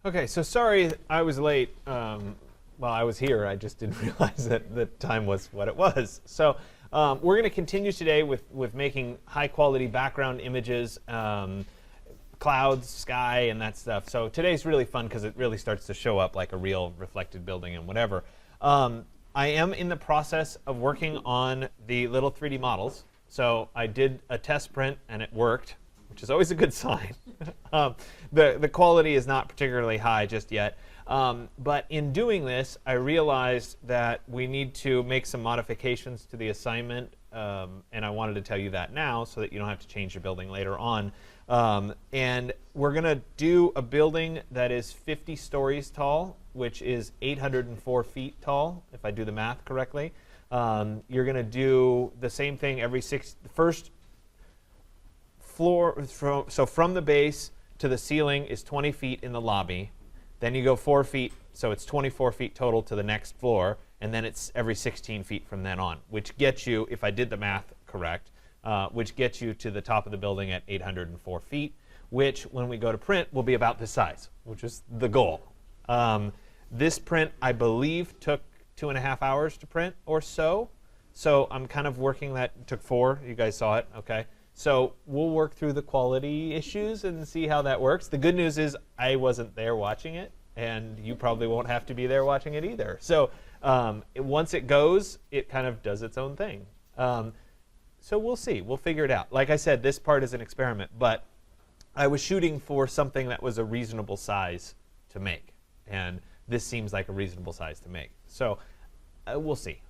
Okay, so sorry I was late. Well, I was here. I just didn't realize that the time was what it was. So we're going to continue today with making high-quality background images, clouds, sky, and that stuff. So today's really fun because it really starts to show up like a real reflected building and whatever. I am in the process of working on the little 3D models. So I did a test print, and it worked, which is always a good sign. The quality is not particularly high just yet. But in doing this, I realized that we need to make some modifications to the assignment. And I wanted to tell you that now so that you don't have to change your building later on. And we're going to do a building that is 50 stories tall, which is 804 feet tall, if I do the math correctly. You're going to do the same thing every first floor. So from the base to the ceiling is 20 feet in the lobby. Then you go 4 feet, so it's 24 feet total to the next floor. And then it's every 16 feet from then on, which gets you, if I did the math correct, which gets you to the top of the building at 804 feet, which when we go to print will be about this size, which is the goal. This print, I believe, took 2.5 hours to print or so. So I'm kind of working that. It took 4. You guys saw it, OK? So we'll work through the quality issues and see how that works. The good news is I wasn't there watching it, and you probably won't have to be there watching it either. So once it goes, it kind of does its own thing. So we'll see. We'll figure it out. Like I said, this part is an experiment, but I was shooting for something that was a reasonable size to make, and this seems like a reasonable size to make. So we'll see.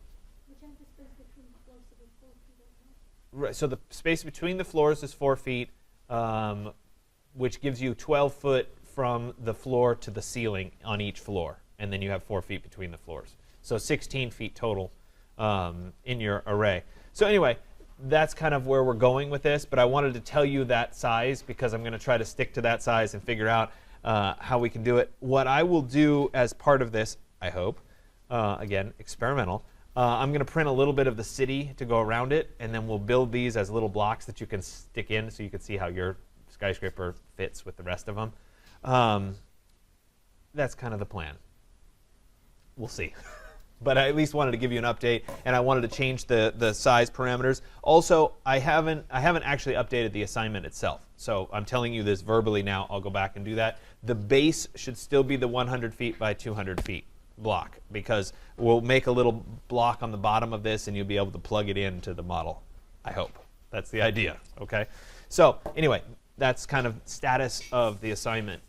Right, so the space between the floors is 4 feet, which gives you 12 foot from the floor to the ceiling on each floor, and then you have 4 feet between the floors. So 16 feet total in your array. So anyway, that's kind of where we're going with this, but I wanted to tell you that size because I'm going to try to stick to that size and figure out how we can do it. What I will do as part of this, I hope, again, experimental, I'm going to print a little bit of the city to go around it, and then we'll build these as little blocks that you can stick in so you can see how your skyscraper fits with the rest of them. That's kind of the plan. We'll see. But I at least wanted to give you an update, and I wanted to change the size parameters. Also, I haven't actually updated the assignment itself. So I'm telling you this verbally now. I'll go back and do that. The base should still be the 100 feet by 200 feet block, because we'll make a little block on the bottom of this, and you'll be able to plug it into the model. I hope. That's the idea. Okay. So anyway, that's kind of status of the assignment.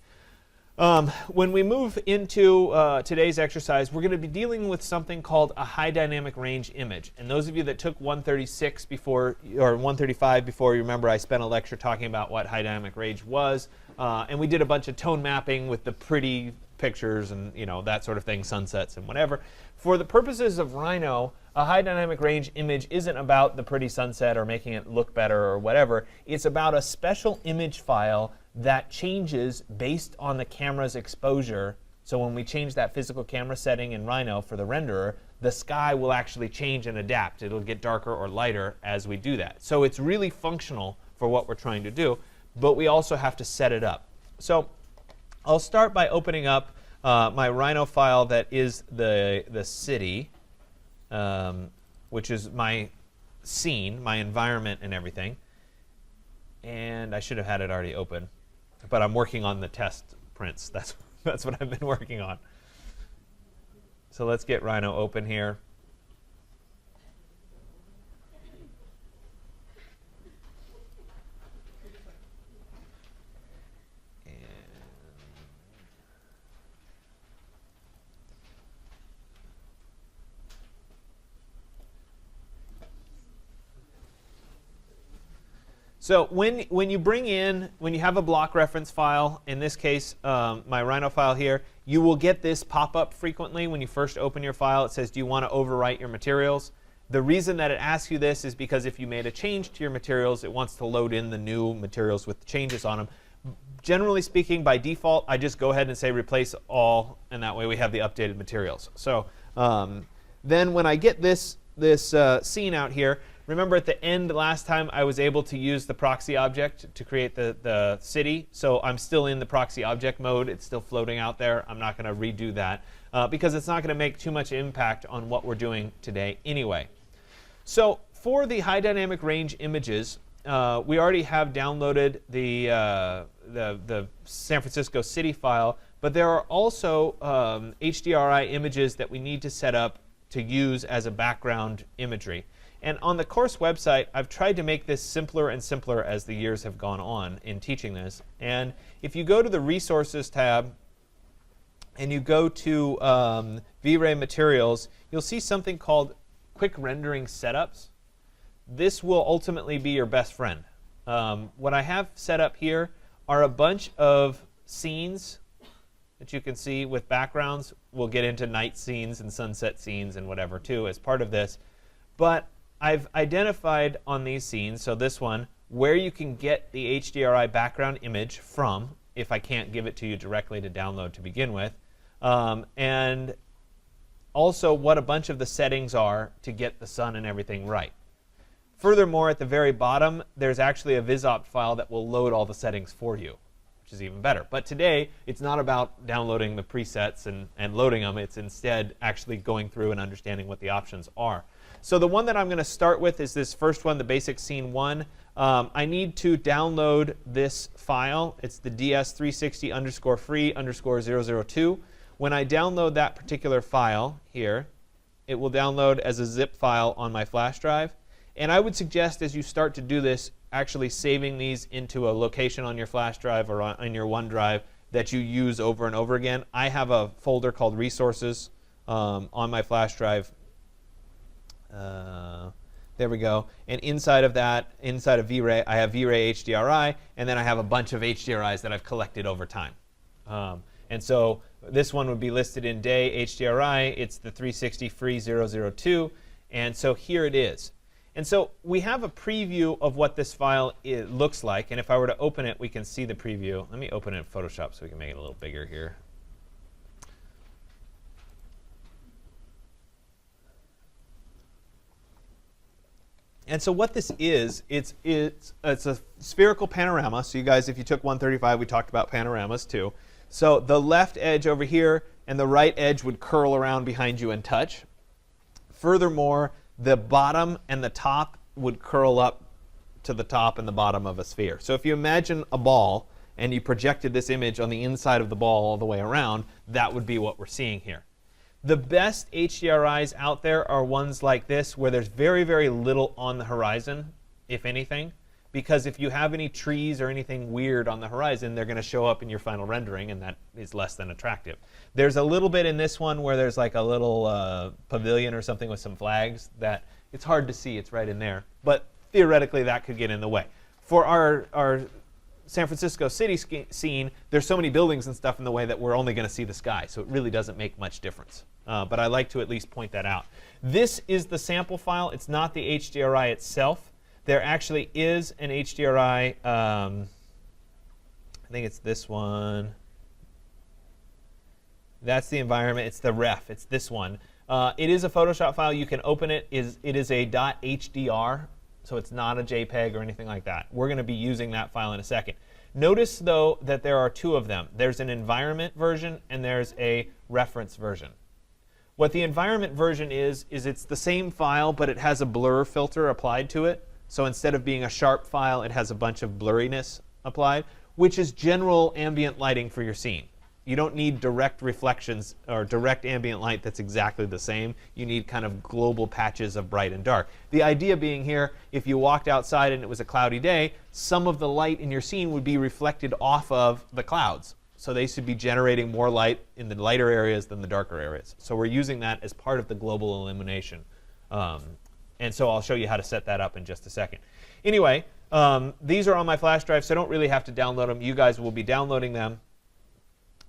When we move into today's exercise, we're going to be dealing with something called a high dynamic range image. And those of you that took 136 before, or 135 before, you remember I spent a lecture talking about what high dynamic range was. And we did a bunch of tone mapping with the pretty pictures and that sort of thing, sunsets and whatever. For the purposes of Rhino, a high dynamic range image isn't about the pretty sunset or making it look better or whatever. It's about a special image file that changes based on the camera's exposure. So when we change that physical camera setting in Rhino for the renderer, the sky will actually change and adapt. It'll get darker or lighter as we do that. So it's really functional for what we're trying to do, but we also have to set it up. So I'll start by opening up my Rhino file that is the city, which is my scene, my environment and everything. And I should have had it already open, but I'm working on the test prints. That's what I've been working on. So let's get Rhino open here. So when you have a block reference file, in this case, my Rhino file here, you will get this pop-up frequently when you first open your file. It says, do you want to overwrite your materials? The reason that it asks you this is because if you made a change to your materials, it wants to load in the new materials with changes on them. Generally speaking, by default, I just go ahead and say replace all, and that way we have the updated materials. So then when I get this scene out here, Remember at the end last time I was able to use the proxy object to create the city. So I'm still in the proxy object mode. It's still floating out there. I'm not going to redo that because it's not going to make too much impact on what we're doing today anyway. So for the high dynamic range images, we already have downloaded the San Francisco city file, but there are also HDRI images that we need to set up to use as a background imagery. And on the course website, I've tried to make this simpler and simpler as the years have gone on in teaching this. And if you go to the Resources tab and you go to Vray Materials, you'll see something called Quick Rendering Setups. This will ultimately be your best friend. What I have set up here are a bunch of scenes that you can see with backgrounds. We'll get into night scenes and sunset scenes and whatever too as part of this. But I've identified on these scenes, so this one, where you can get the HDRI background image from if I can't give it to you directly to download to begin with. And also what a bunch of the settings are to get the sun and everything right. Furthermore, at the very bottom, there's actually a VisOpt file that will load all the settings for you, which is even better. But today, it's not about downloading the presets and loading them. It's instead actually going through and understanding what the options are. So the one that I'm going to start with is this first one, the basic scene 1. I need to download this file. It's the ds360_free_002. When I download that particular file here, it will download as a zip file on my flash drive. And I would suggest as you start to do this, actually saving these into a location on your flash drive or on your OneDrive that you use over and over again. I have a folder called Resources on my flash drive. There we go. And inside of that, inside of Vray, I have Vray HDRI, and then I have a bunch of HDRIs that I've collected over time. And so this one would be listed in day HDRI. It's the 360 free 002. And so here it is. And so we have a preview of what this file looks like. And if I were to open it, we can see the preview. Let me open it in Photoshop so we can make it a little bigger here. And so what this is, it's a spherical panorama. So you guys, if you took 135, we talked about panoramas too. So the left edge over here and the right edge would curl around behind you and touch. Furthermore, the bottom and the top would curl up to the top and the bottom of a sphere. So if you imagine a ball and you projected this image on the inside of the ball all the way around, that would be what we're seeing here. The best HDRIs out there are ones like this where there's very, very little on the horizon, if anything. Because if you have any trees or anything weird on the horizon, they're going to show up in your final rendering, and that is less than attractive. There's a little bit in this one where there's like a little pavilion or something with some flags that it's hard to see. It's right in there. But theoretically, that could get in the way. For our San Francisco city scene, there's so many buildings and stuff in the way that we're only going to see the sky. So it really doesn't make much difference. But I like to at least point that out. This is the sample file. It's not the HDRI itself. There actually is an HDRI. I think it's this one. That's the environment. It's the ref. It's this one. It is a Photoshop file. You can open it. It is a .hdr, so it's not a JPEG or anything like that. We're going to be using that file in a second. Notice, though, that there are two of them. There's an environment version and there's a reference version. What the environment version is it's the same file, but it has a blur filter applied to it. So instead of being a sharp file, it has a bunch of blurriness applied, which is general ambient lighting for your scene. You don't need direct reflections or direct ambient light that's exactly the same. You need kind of global patches of bright and dark. The idea being here, if you walked outside and it was a cloudy day, some of the light in your scene would be reflected off of the clouds. So they should be generating more light in the lighter areas than the darker areas. So we're using that as part of the global illumination. And so I'll show you how to set that up in just a second. Anyway, these are on my flash drive, so I don't really have to download them. You guys will be downloading them.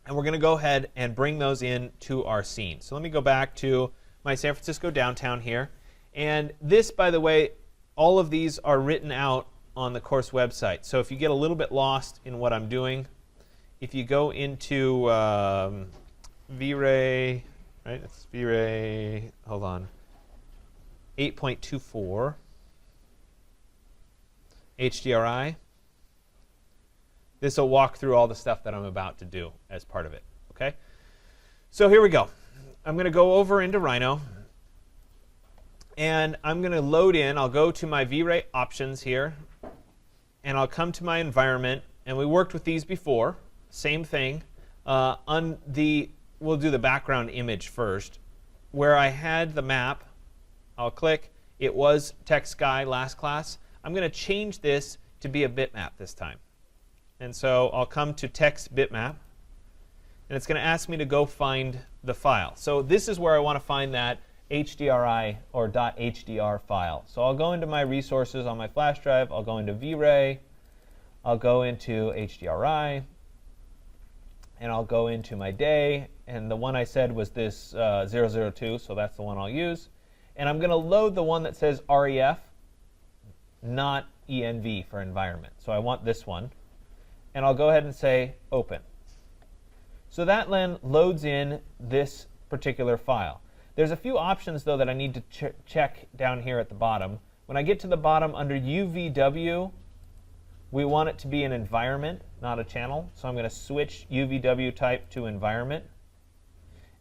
And we're going to go ahead and bring those in to our scene. So let me go back to my San Francisco downtown here. And this, by the way, all of these are written out on the course website. So if you get a little bit lost in what I'm doing, if you go into Vray, right? It's Vray, hold on, 8.24. HDRI. This will walk through all the stuff that I'm about to do as part of it. Okay? So here we go. I'm going to go over into Rhino, and I'm going to load in. I'll go to my V-Ray options here, and I'll come to my environment. And we worked with these before. Same thing. We'll do the background image first. Where I had the map, I'll click. It was text sky last class. I'm going to change this to be a bitmap this time. And so I'll come to text bitmap, and it's going to ask me to go find the file. So this is where I want to find that HDRI or .hdr file. So I'll go into my resources on my flash drive. I'll go into V-Ray. I'll go into HDRI. And I'll go into my day. And the one I said was this 002, so that's the one I'll use. And I'm going to load the one that says REF, not ENV for environment. So I want this one. And I'll go ahead and say open. So that then loads in this particular file. There's a few options, though, that I need to check down here at the bottom. When I get to the bottom under UVW, we want it to be an environment, not a channel. So I'm going to switch UVW type to environment.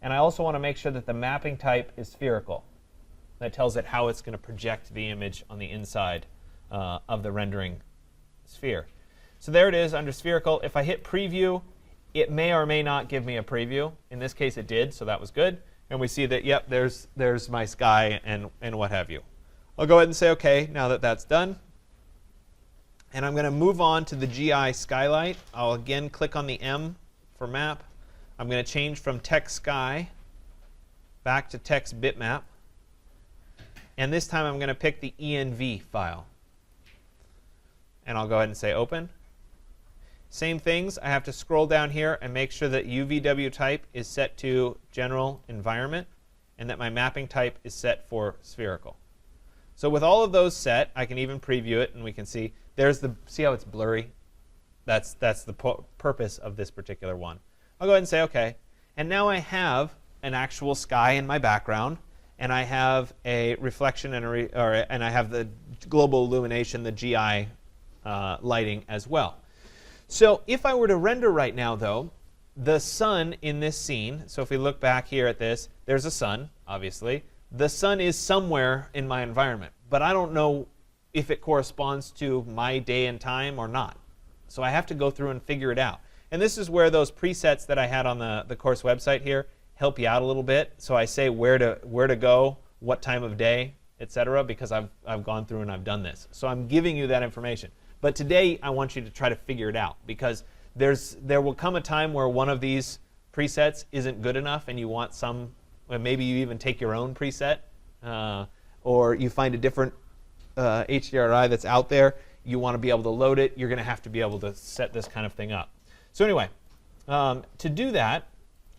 And I also want to make sure that the mapping type is spherical. That tells it how it's going to project the image on the inside of the rendering sphere. So there it is under spherical. If I hit preview, it may or may not give me a preview. In this case, it did, so that was good. And we see that, yep, there's my sky and what have you. I'll go ahead and say OK now that that's done. And I'm going to move on to the GI skylight. I'll again click on the M for map. I'm going to change from text sky back to text bitmap. And this time I'm going to pick the ENV file. And I'll go ahead and say open. Same things. I have to scroll down here and make sure that UVW type is set to general environment and that my mapping type is set for spherical. So with all of those set, I can even preview it and we can see see how it's blurry? That's the purpose of this particular one. I'll go ahead and say OK. And now I have an actual sky in my background, and I have a reflection and I have the global illumination, the GI lighting as well. So if I were to render right now, though, the sun in this scene, so if we look back here at this, there's a sun, obviously. The sun is somewhere in my environment, but I don't know if it corresponds to my day and time or not. So I have to go through and figure it out. And this is where those presets that I had on the course website here help you out a little bit. So I say where to go, what time of day, etc., because I've gone through and I've done this. So I'm giving you that information. But today I want you to try to figure it out, because there will come a time where one of these presets isn't good enough and you want some, maybe you even take your own preset, or you find a different HDRI that's out there. You want to be able to load it. You're going to have to be able to set this kind of thing up. So anyway, to do that,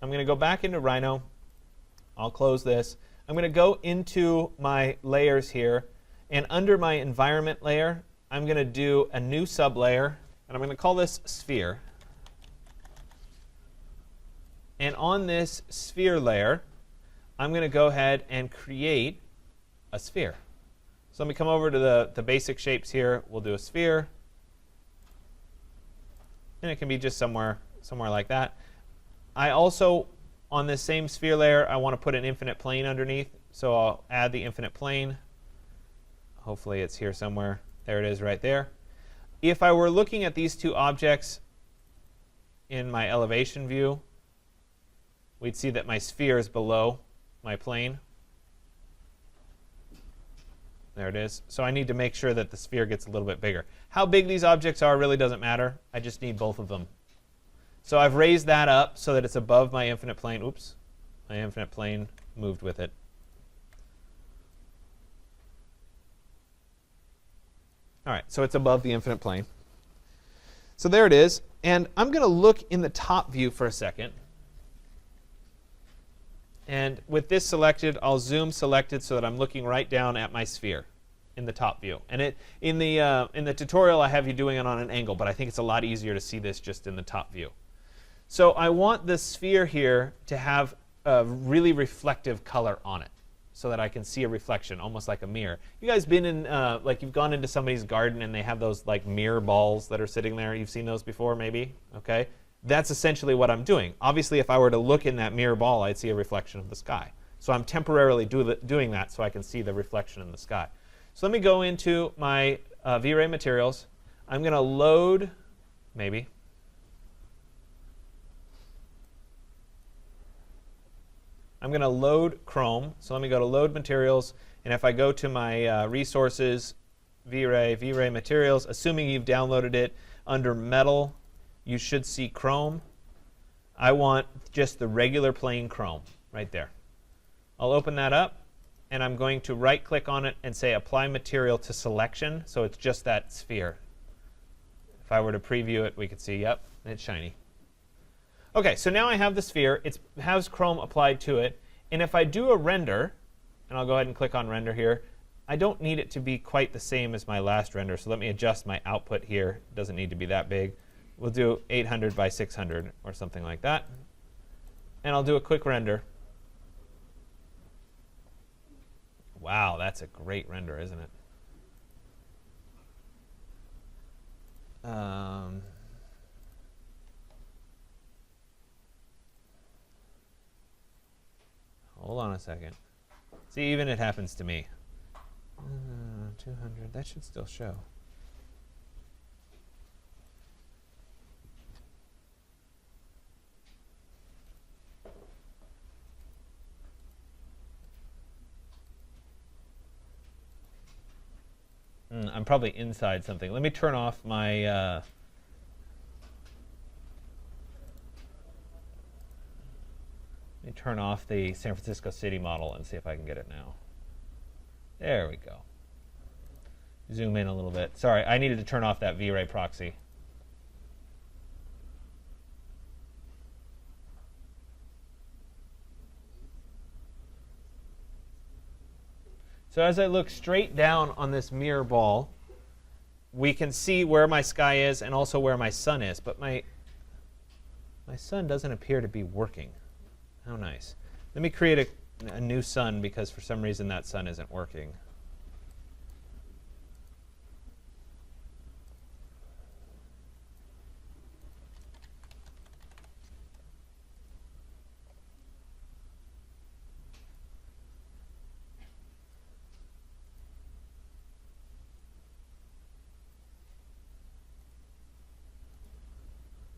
I'm going to go back into Rhino. I'll close this. I'm going to go into my layers here, and under my environment layer, I'm going to do a new sublayer, and I'm going to call this sphere. And on this sphere layer, I'm going to go ahead and create a sphere. So let me come over to the basic shapes here. We'll do a sphere. And it can be just somewhere like that. I also, on this same sphere layer, I want to put an infinite plane underneath. So I'll add the infinite plane. Hopefully it's here somewhere. There it is right there. If I were looking at these two objects in my elevation view, we'd see that my sphere is below my plane. There it is. So I need to make sure that the sphere gets a little bit bigger. How big these objects are really doesn't matter. I just need both of them. So I've raised that up so that it's above my infinite plane. Oops. My infinite plane moved with it. All right, so it's above the infinite plane. So there it is. And I'm going to look in the top view for a second. And with this selected, I'll zoom selected so that I'm looking right down at my sphere in the top view. And in the tutorial, I have you doing it on an angle, but I think it's a lot easier to see this just in the top view. So I want the sphere here to have a really reflective color on it. so that I can see a reflection, almost like a mirror. You guys been in, like you've gone into somebody's garden and they have those like mirror balls that are sitting there. You've seen those before, maybe? Okay. That's essentially what I'm doing. Obviously, if I were to look in that mirror ball, I'd see a reflection of the sky. So I'm temporarily doing that so I can see the reflection in the sky. So let me go into my V-Ray materials. I'm going to load, maybe. I'm going to load Chrome. So let me go to Load Materials. And if I go to my Resources, V-Ray Materials, assuming you've downloaded it, under Metal, you should see Chrome. I want just the regular plain Chrome right there. I'll open that up, and I'm going to right-click on it and say Apply Material to Selection, so it's just that sphere. If I were to preview it, we could see, yep, it's shiny. OK, so now I have the sphere. It has Chrome applied to it. And if I do a render, and I'll go ahead and click on Render here, I don't need it to be quite the same as my last render. So let me adjust my output here. It doesn't need to be that big. We'll do 800 by 600 or something like that. And I'll do a quick render. Wow, that's a great render, isn't it? Hold on a second. See, even it happens to me. 200, that should still show. I'm probably inside something. Let me turn off my let me turn off the San Francisco City model and see if I can get it now. There we go. Zoom in a little bit. Sorry, I needed to turn off that V-Ray proxy. So as I look straight down on this mirror ball, we can see where my sky is and also where my sun is. But my sun doesn't appear to be working. How nice. Let me create a new sun because for some reason that sun isn't working.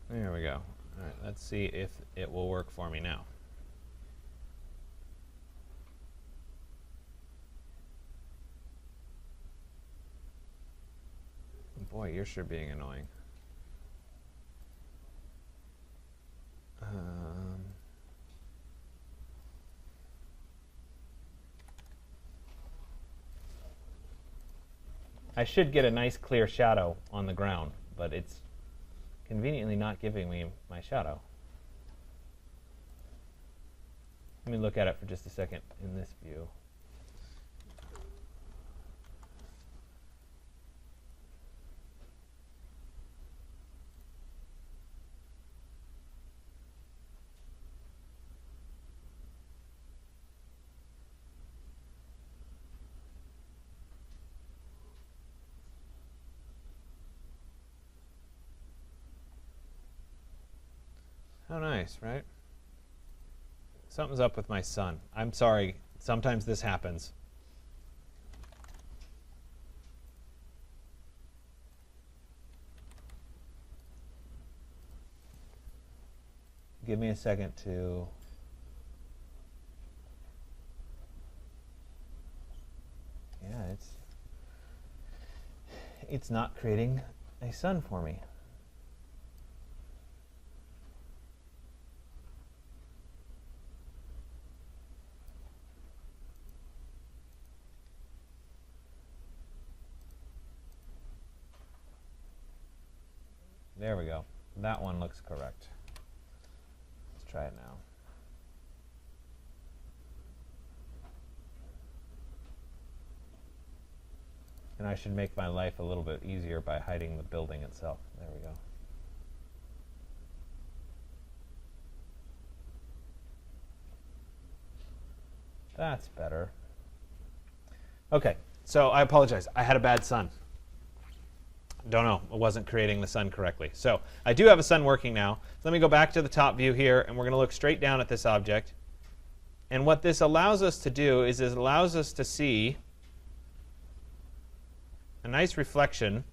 There we go. All right, let's see if it will work for me now. Boy, you're sure being annoying. I should get a nice clear shadow on the ground, but it's conveniently not giving me my shadow. Let me look at it for just a second in this view. How nice, right? Something's up with my sun. I'm sorry. Sometimes this happens. Give me a second to... Yeah, it's not creating a sun for me. There we go. That one looks correct. Let's try it now. And I should make my life a little bit easier by hiding the building itself. There we go. That's better. Okay, so I apologize. I had a bad sun. Don't know. It wasn't creating the sun correctly. So I do have a sun working now. So let me go back to the top view here, and we're going to look straight down at this object. And what this allows us to do is it allows us to see a nice reflection,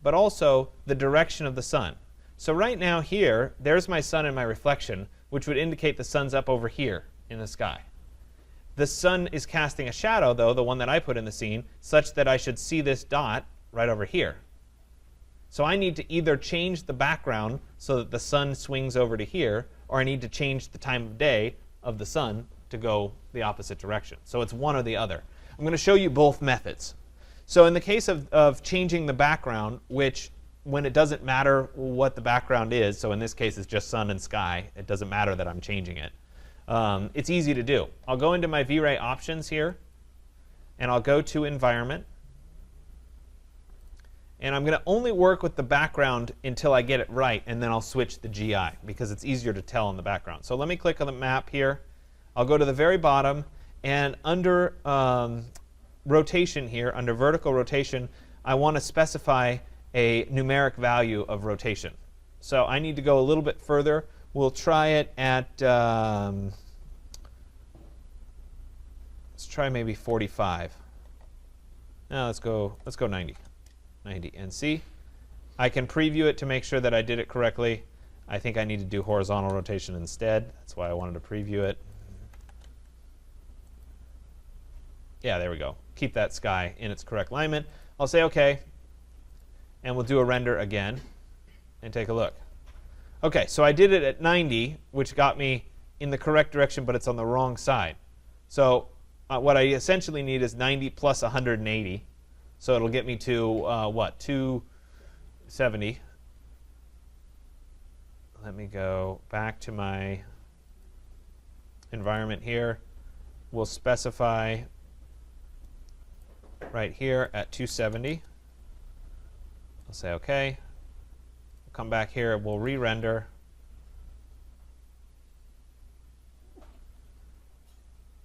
but also the direction of the sun. So right now here, there's my sun and my reflection, which would indicate the sun's up over here in the sky. The sun is casting a shadow, though, the one that I put in the scene, such that I should see this dot right over here. So I need to either change the background so that the sun swings over to here, or I need to change the time of day of the sun to go the opposite direction. So it's one or the other. I'm going to show you both methods. So in the case of changing the background, which when it doesn't matter what the background is, so in this case it's just sun and sky, it doesn't matter that I'm changing it. It's easy to do. I'll go into my V-Ray options here, and I'll go to environment. And I'm going to only work with the background until I get it right, and then I'll switch the GI because it's easier to tell in the background. So let me click on the map here. I'll go to the very bottom, and under rotation here, under vertical rotation, I want to specify a numeric value of rotation. So I need to go a little bit further. We'll try it at, let's try maybe 45. No, let's go 90. 90. And see, I can preview it to make sure that I did it correctly. I think I need to do horizontal rotation instead. That's why I wanted to preview it. Yeah, there we go. Keep that sky in its correct alignment. I'll say OK, and we'll do a render again and take a look. OK, so I did it at 90, which got me in the correct direction, but it's on the wrong side. So what I essentially need is 90 plus 180. So it'll get me to, what, 270. Let me go back to my environment here. We'll specify right here at 270. I'll say OK. We'll come back here. We'll re-render.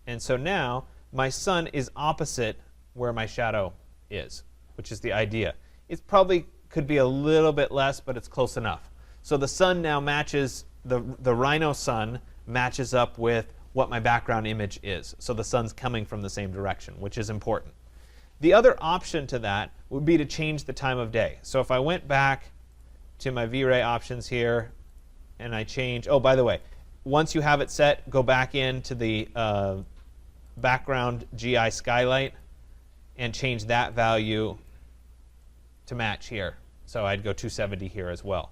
And so now my sun is opposite where my shadow is, which is the idea. It probably could be a little bit less, but it's close enough. So the sun now matches, the Rhino sun matches up with what my background image is. So the sun's coming from the same direction, which is important. The other option to that would be to change the time of day. So if I went back to my V-Ray options here, and I change, oh, by the way, once you have it set, go back into the background GI skylight, and change that value to match here. So I'd go 270 here as well.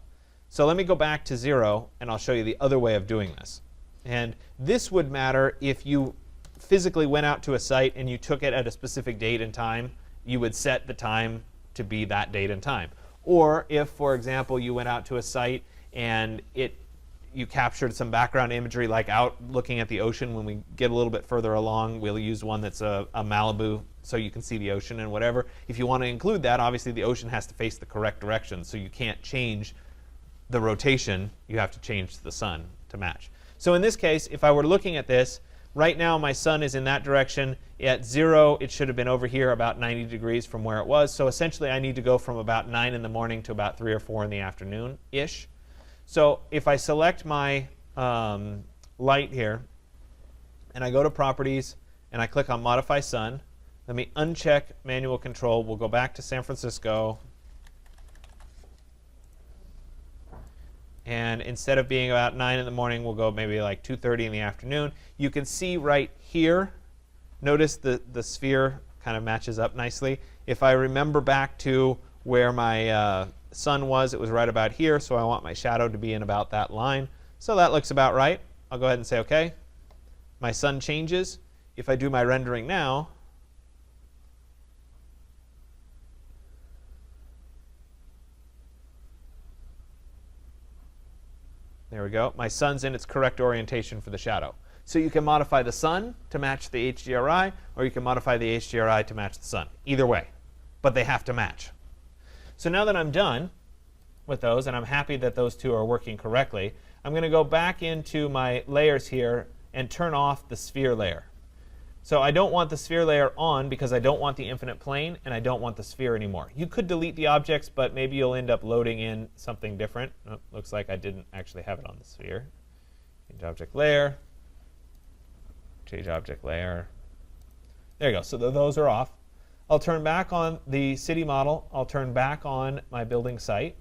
So let me go back to 0, and I'll show you the other way of doing this. And this would matter if you physically went out to a site and you took it at a specific date and time. You would set the time to be that date and time. Or if, for example, you went out to a site and you captured some background imagery, like out looking at the ocean. When we get a little bit further along, we'll use one that's a Malibu so you can see the ocean and whatever. If you want to include that, obviously the ocean has to face the correct direction, so you can't change the rotation. You have to change the sun to match. So in this case, if I were looking at this, right now my sun is in that direction. At 0, it should have been over here about 90 degrees from where it was. So essentially I need to go from about 9 in the morning to about 3 or 4 in the afternoon-ish. So if I select my light here, and I go to Properties, and I click on Modify Sun, let me uncheck Manual Control. We'll go back to San Francisco. And instead of being about 9 in the morning, we'll go maybe like 2:30 in the afternoon. You can see right here, notice the sphere kind of matches up nicely. If I remember back to where my sun was, it was right about here, so I want my shadow to be in about that line. So that looks about right. I'll go ahead and say OK. My sun changes. If I do my rendering now, there we go. My sun's in its correct orientation for the shadow. So you can modify the sun to match the HDRI, or you can modify the HDRI to match the sun. Either way. But they have to match. So now that I'm done with those, and I'm happy that those two are working correctly, I'm going to go back into my layers here and turn off the sphere layer. So I don't want the sphere layer on because I don't want the infinite plane and I don't want the sphere anymore. You could delete the objects, but maybe you'll end up loading in something different. Oh, looks like I didn't actually have it on the sphere. Change object layer. Change object layer. There you go. So those are off. I'll turn back on the city model. I'll turn back on my building site.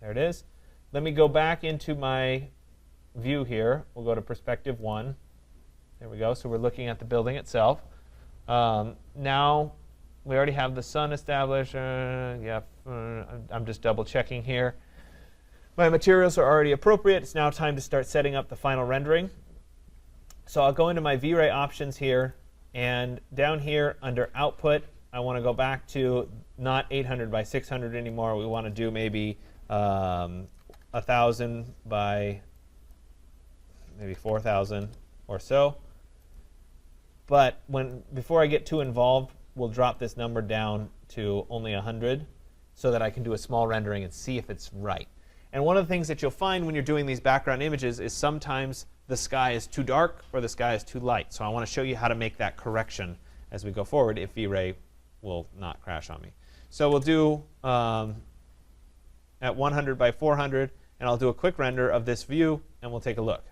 There it is. Let me go back into my view here. We'll go to perspective 1. There we go. So we're looking at the building itself. Now we already have the sun established. I'm just double checking here. My materials are already appropriate. It's now time to start setting up the final rendering. So I'll go into my Vray options here, and down here under output, I want to go back to not 800 by 600 anymore. We want to do maybe 1,000 by maybe 4,000 or so. But before I get too involved, we'll drop this number down to only 100 so that I can do a small rendering and see if it's right. And one of the things that you'll find when you're doing these background images is sometimes the sky is too dark or the sky is too light. So I want to show you how to make that correction as we go forward if Vray will not crash on me. So we'll do at 100 by 400, and I'll do a quick render of this view, and we'll take a look.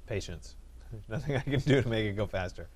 Patience. There's nothing I can do to make it go faster.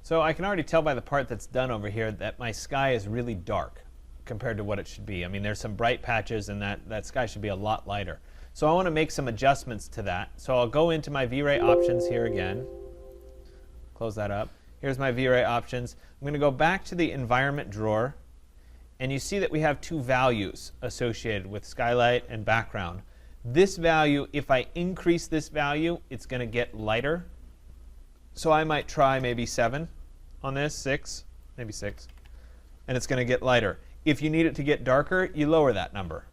So I can already tell by the part that's done over here that my sky is really dark compared to what it should be. I mean, there's some bright patches, and that sky should be a lot lighter. So I want to make some adjustments to that. So I'll go into my Vray options here again. Close that up. Here's my Vray options. I'm going to go back to the environment drawer, and you see that we have two values associated with skylight and background. This value, if I increase this value, it's going to get lighter. So I might try maybe 7 on this, 6, maybe 6, and it's going to get lighter. If you need it to get darker, you lower that number.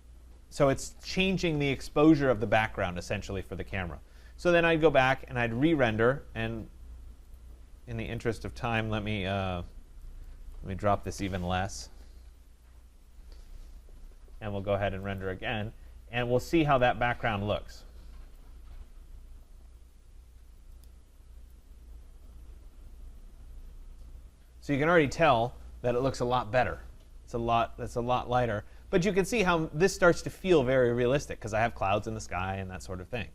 So it's changing the exposure of the background essentially for the camera. So then I'd go back and I'd re-render, and in the interest of time, let me drop this even less, and we'll go ahead and render again, and we'll see how that background looks. So you can already tell that it looks a lot better. It's a lot lighter. But you can see how this starts to feel very realistic because I have clouds in the sky and that sort of thing,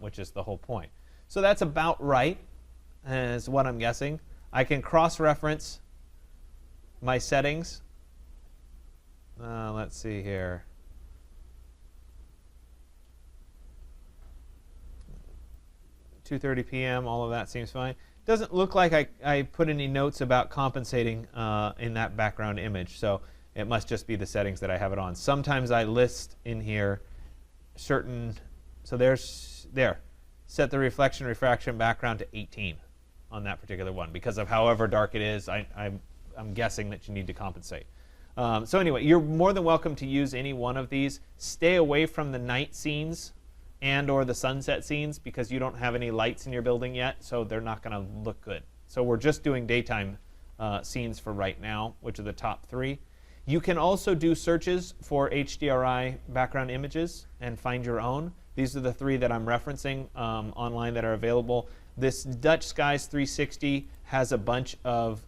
which is the whole point. So that's about right, is what I'm guessing. I can cross-reference my settings. Let's see here. (2:30 p.m.), all of that seems fine. Doesn't look like I put any notes about compensating in that background image, so it must just be the settings that I have it on. Sometimes I list in here certain, so there, set the reflection refraction background to 18 on that particular one because of however dark it is. I'm guessing that you need to compensate. So anyway, you're more than welcome to use any one of these. Stay away from the night scenes and or the sunset scenes because you don't have any lights in your building yet, so they're not going to look good. So we're just doing daytime scenes for right now, which are the top 3. You can also do searches for HDRI background images and find your own. These are the 3 that I'm referencing online that are available. This Dutch Skies 360 has a bunch of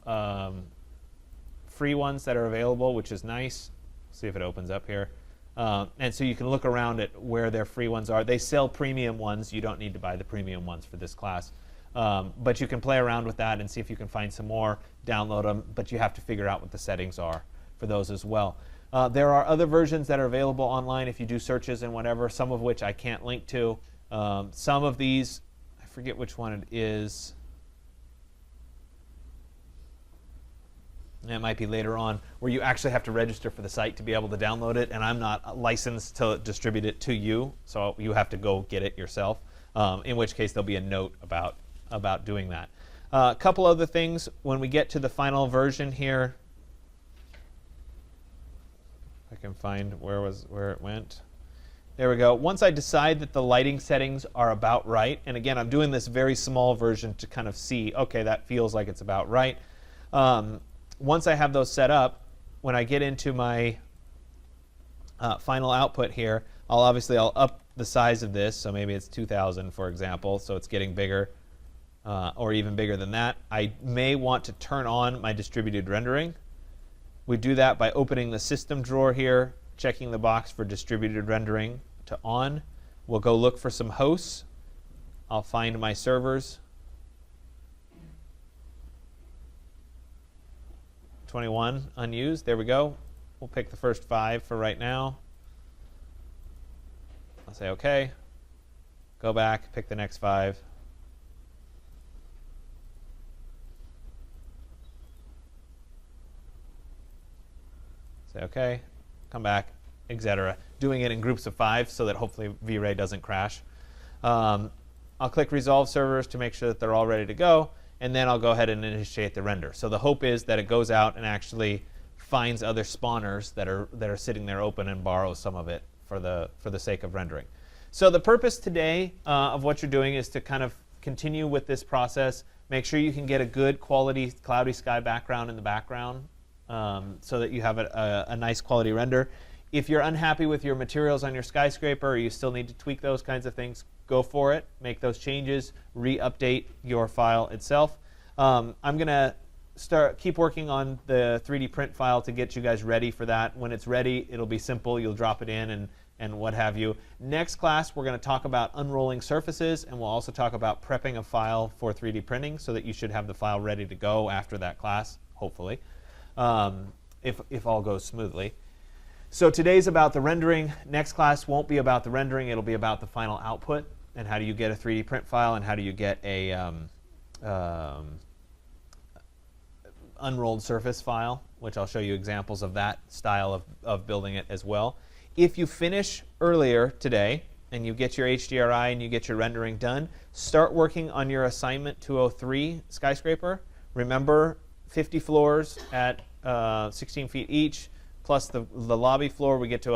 free ones that are available, which is nice. See if it opens up here. And so you can look around at where their free ones are. They sell premium ones. You don't need to buy the premium ones for this class. But you can play around with that and see if you can find some more, download them, but you have to figure out what the settings are for those as well. There are other versions that are available online if you do searches and whatever, some of which I can't link to. Some of these, I forget which one it is. It might be later on, where you actually have to register for the site to be able to download it, and I'm not licensed to distribute it to you, so you have to go get it yourself, in which case there'll be a note about doing that. A couple other things, when we get to the final version here, I can find where it went. There we go. Once I decide that the lighting settings are about right, and again, I'm doing this very small version to kind of see, okay, that feels like it's about right. Once I have those set up, when I get into my final output here, I'll up the size of this, so maybe it's 2000 for example, so it's getting bigger or even bigger than that. I may want to turn on my distributed rendering. We do that by opening the system drawer here, checking the box for distributed rendering to on. We'll go look for some hosts. I'll find my servers. 21 unused. There we go. We'll pick the first 5 for right now. I'll say OK. Go back, pick the next 5. Say OK. Come back, etc. Doing it in groups of 5 so that hopefully Vray doesn't crash. I'll click Resolve Servers to make sure that they're all ready to go. And then I'll go ahead and initiate the render. So the hope is that it goes out and actually finds other spawners that are sitting there open and borrows some of it for the sake of rendering. So the purpose today of what you're doing is to kind of continue with this process. Make sure you can get a good quality cloudy sky background in the background so that you have a nice quality render. If you're unhappy with your materials on your skyscraper or you still need to tweak those kinds of things, go for it, make those changes, re-update your file itself. I'm going to keep working on the 3D print file to get you guys ready for that. When it's ready, it'll be simple. You'll drop it in and what have you. Next class, we're going to talk about unrolling surfaces, and we'll also talk about prepping a file for 3D printing so that you should have the file ready to go after that class, hopefully, if all goes smoothly. So today's about the rendering. Next class won't be about the rendering. It'll be about the final output and how do you get a 3D print file and how do you get a unrolled surface file, which I'll show you examples of that style of building it as well. If you finish earlier today and you get your HDRI and you get your rendering done, start working on your assignment 203 skyscraper. Remember, 50 floors at 16 feet each, plus the lobby floor, we get to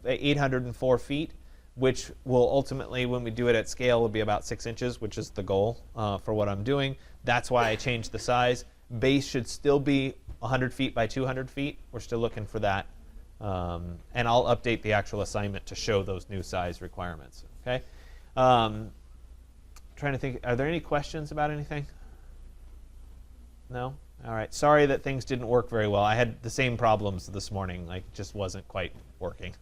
804 feet, which will ultimately, when we do it at scale, will be about 6 inches, which is the goal for what I'm doing. That's why I changed the size. Base should still be 100 feet by 200 feet. We're still looking for that. And I'll update the actual assignment to show those new size requirements. Okay. Trying to think, are there any questions about anything? No? All right. Sorry that things didn't work very well. I had the same problems this morning. Like, just wasn't quite working.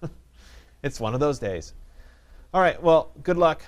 It's one of those days. All right. Well, good luck.